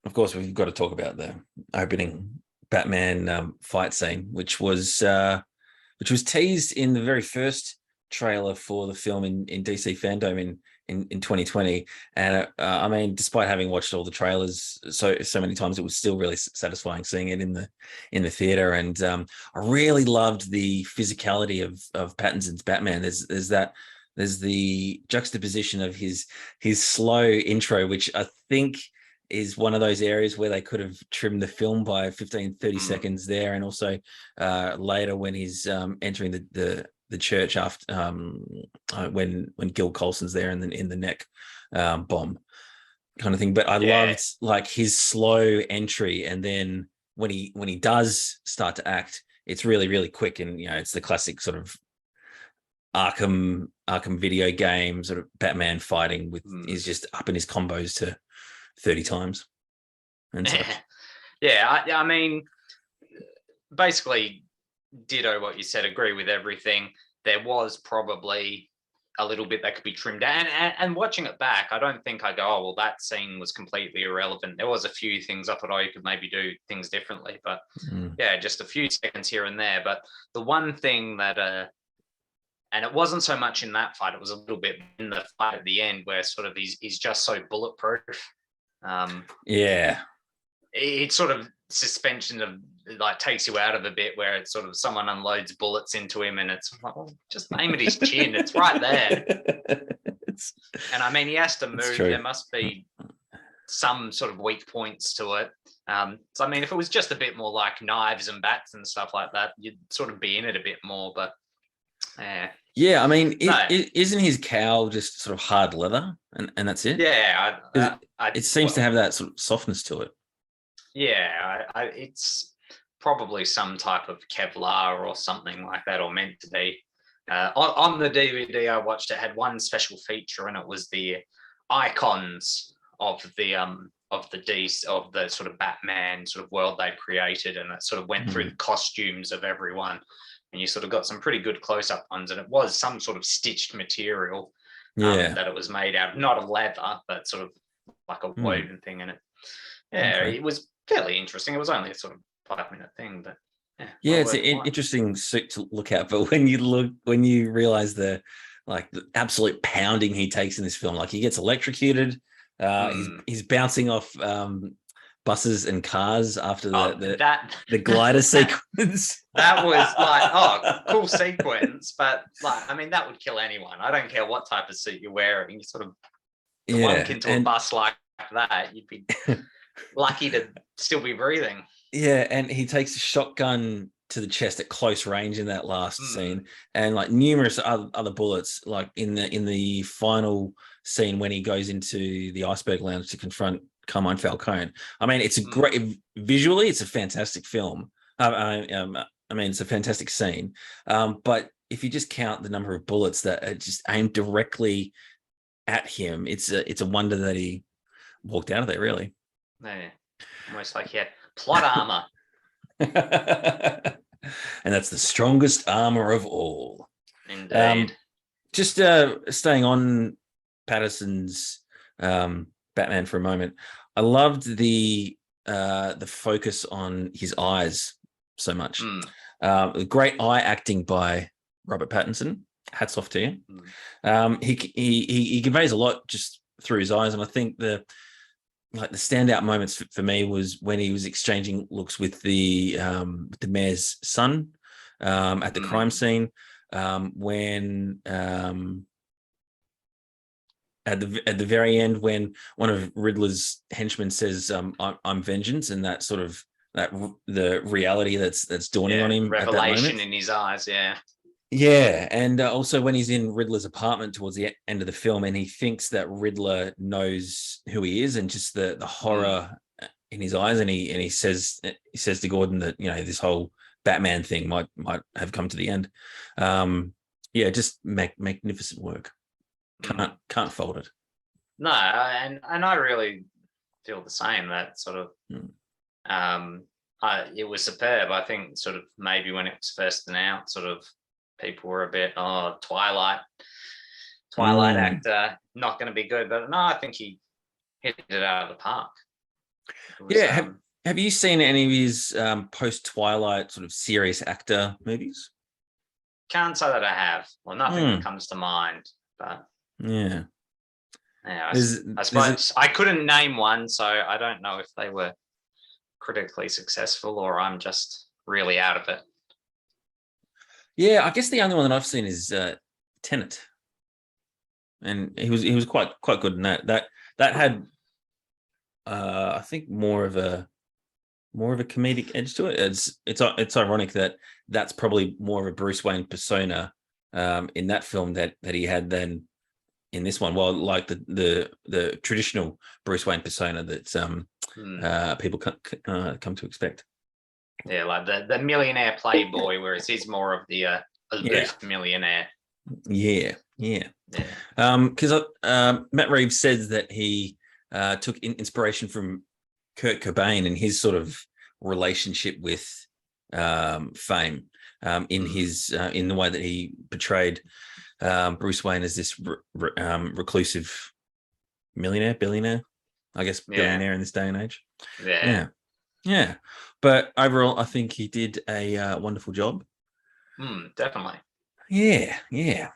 of course, we've got to talk about the opening Batman fight scene, which was teased in the very first trailer for the film in DC fandom in 2020. And I mean, despite having watched all the trailers so many times, it was still really satisfying seeing it in the theater. And I really loved the physicality of Pattinson's Batman. There's the juxtaposition of his slow intro, which I think is one of those areas where they could have trimmed the film by 15-30 seconds there. And also later when he's entering the church after when Gil Colson's there and then in the neck bomb kind of thing. But I loved like his slow entry, and then when he does start to act, it's really, really quick. And it's the classic sort of Arkham video game sort of Batman fighting with he's just upping his combos to 30 times and such. I mean, basically ditto what you said, agree with everything. There was probably a little bit that could be trimmed down, and watching it back, I don't think I go, oh well, that scene was completely irrelevant. There was a few things I thought, oh, you could maybe do things differently, but just a few seconds here and there. But the one thing that and it wasn't so much in that fight, it was a little bit in the fight at the end where sort of he's just so bulletproof. It's sort of suspension of like takes you out of a bit where it's sort of someone unloads bullets into him and it's like, well, just aim at his chin. It's right there. And I mean, he has to move. There must be some sort of weak points to it. So I mean, if it was just a bit more like knives and bats and stuff like that, you'd sort of be in it a bit more. But I mean, isn't his cowl just sort of hard leather and that's it? It seems to have that sort of softness to it. It's probably some type of Kevlar or something like that, or meant to be. On the DVD I watched, it had one special feature, and it was the icons of the sort of Batman sort of world they created, and it sort of went through the costumes of everyone, and you sort of got some pretty good close-up ones, and it was some sort of stitched material that it was made out of, not a leather, but sort of like a woven thing in it. It was fairly interesting. It was only a sort of 5-minute thing, but it's an interesting suit to look at. But when you realize the absolute pounding he takes in this film, like he gets electrocuted, he's bouncing off buses and cars after the glider sequence. That was like, cool sequence, but like, I mean, that would kill anyone. I don't care what type of suit you're wearing. You sort of plunk into a bus like that, you'd be lucky to still be breathing. And he takes a shotgun to the chest at close range in that last scene, and like numerous other bullets, like in the final scene when he goes into the iceberg lounge to confront Carmine Falcone. I mean, it's a great visually, it's a fantastic film. I mean, it's a fantastic scene. But if you just count the number of bullets that are just aimed directly at him, it's a wonder that he walked out of there, really. Almost like he had plot armor. And that's the strongest armor of all. Indeed. Just staying on Pattinson's Batman for a moment, I loved the focus on his eyes so much. Great eye acting by Robert Pattinson. Hats off to you. He conveys a lot just through his eyes, and I think the standout moments for me was when he was exchanging looks with the mayor's son at the crime scene, when at the very end when one of Riddler's henchmen says, "I'm vengeance," and that sort of the reality that's dawning on him, revelation in his eyes, and also when he's in Riddler's apartment towards the end of the film, and he thinks that Riddler knows who he is, and just the horror in his eyes, and he says to Gordon that this whole Batman thing might have come to the end. Just magnificent work. Can't fault it. No, and I really feel the same. That sort of it was superb. I think sort of maybe when it was first announced, sort of people were a bit, Twilight actor, not going to be good. But no, I think he hit it out of the park. It was, Yeah. Have you seen any of his post Twilight sort of serious actor movies? can't say that I have. Well, nothing that Hmm. comes to mind, but Yeah. yeah, I There's a suppose I couldn't name one, so I don't know if they were critically successful or I'm just really out of it. yeah. I guess the only one that I've seen is Tenet, and he was quite good in that. That had I think more of a comedic edge to it. It's ironic that that's probably more of a Bruce Wayne persona in that film that he had than in this one. Well, like the traditional Bruce Wayne persona that people come to expect. Yeah, like the millionaire playboy, whereas he's more of the Yeah, aloof millionaire. yeah. Yeah. Because Matt Reeves says that he took inspiration from Kurt Cobain and his sort of relationship with fame in his in the way that he portrayed Bruce Wayne as this reclusive billionaire, I guess Yeah. billionaire in this day and age. Yeah. Yeah, yeah. But overall, I think he did a wonderful job. Definitely. Yeah, yeah.